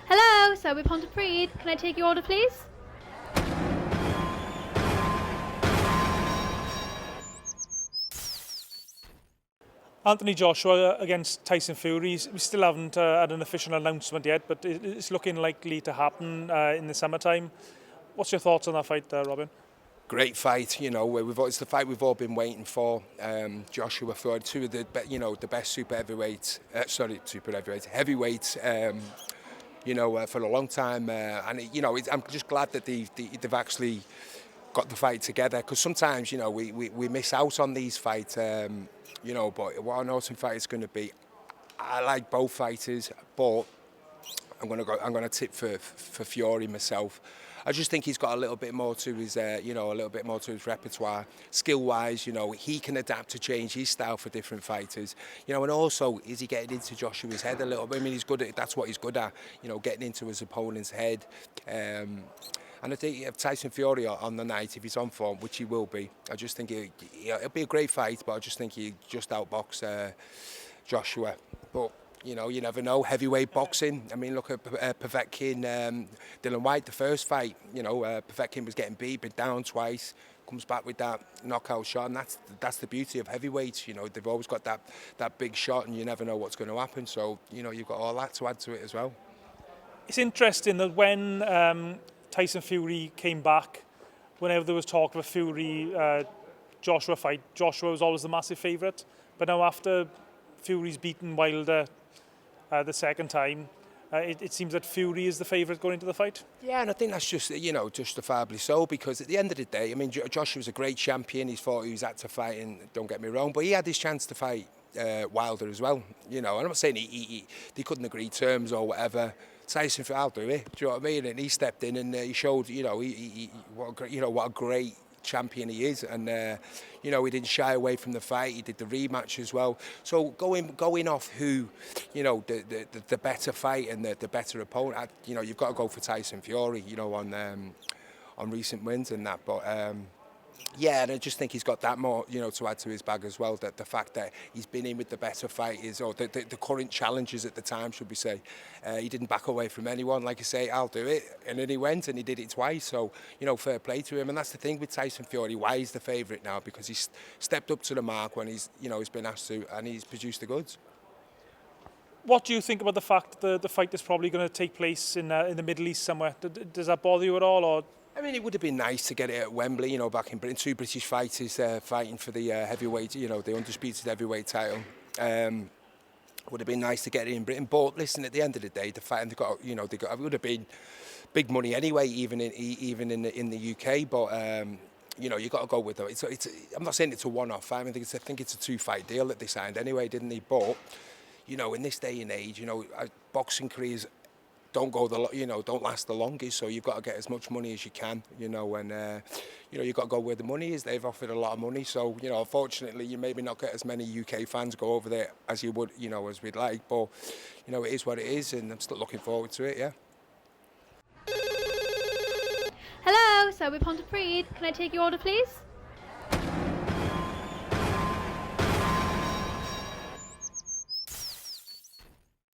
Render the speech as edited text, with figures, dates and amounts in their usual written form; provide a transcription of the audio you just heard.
Hello, Sobe REID. Can I take your order, please? Anthony Joshua against Tyson Fury. We still haven't had an official announcement yet, but it's looking likely to happen in the summertime. What's your thoughts on that fight, Robin? Great fight, it's the fight we've all been waiting for. Joshua Fury, two of the the best heavyweights, for a long time. I'm just glad that they've actually got the fight together, because sometimes we miss out on these fights. But what an awesome fight it's going to be. I like both fighters, but I'm going to tip for Fury myself. I just think he's got a little bit more to his, a little bit more to his repertoire, skill-wise. He can adapt to change his style for different fighters. And also, is he getting into Joshua's head a little bit? I mean, he's good at that's what he's good at. Getting into his opponent's head. And I think if Tyson Fury on the night, if he's on form, which he will be, I just think it'll be a great fight. But I just think he just outbox Joshua. But you never know. Heavyweight boxing. I mean, look at Povetkin, Dylan White. The first fight, Povetkin was getting beat, but down twice. Comes back with that knockout shot, and that's the beauty of heavyweights. They've always got that big shot, and you never know what's going to happen. So you've got all that to add to it as well. It's interesting that when Tyson Fury came back, whenever there was talk of a Fury Joshua fight, Joshua was always the massive favourite. But now after Fury's beaten Wilder the second time, it seems that Fury is the favourite going into the fight. Yeah, and I think that's just justifiably so, because at the end of the day, I mean, Joshua was a great champion. He's fought who he's had to fight, and don't get me wrong, but he had his chance to fight Wilder as well. And I'm not saying they couldn't agree terms or whatever. Tyson, I'll do it. Do you know what I mean? And he stepped in and he showed, what a great champion he is, and he didn't shy away from the fight. He did the rematch as well. So going off who, the better fight and the better opponent, you've got to go for Tyson Fury, on recent wins and that. But yeah, and I just think he's got that more, to add to his bag as well. That the fact that he's been in with the better fighters, or the current challengers at the time, should we say. He didn't back away from anyone. Like I say, I'll do it. And then he went and he did it twice. So, fair play to him. And that's the thing with Tyson Fury. Why he's the favourite now? Because he's stepped up to the mark when he's been asked to, and he's produced the goods. What do you think about the fact that the fight is probably going to take place in the Middle East somewhere? Does that bother you at all, or? I mean, it would have been nice to get it at Wembley, back in Britain. Two British fighters fighting for the heavyweight, the undisputed heavyweight title. Would have been nice to get it in Britain. But listen, at the end of the day, the fight, and it would have been big money anyway, even in the UK. But you got to go with it. I'm not saying it's a one-off fight. I think it's a two-fight deal that they signed anyway, didn't they? But in this day and age, boxing careers don't last the longest, so you've got to get as much money as you can, and you've got to go where the money is. They've offered a lot of money, so unfortunately you maybe not get as many UK fans go over there as you would, as we'd like, but it is what it is, and I'm still looking forward to it. Yeah. Hello, Sobe REID. Can I take your order, please?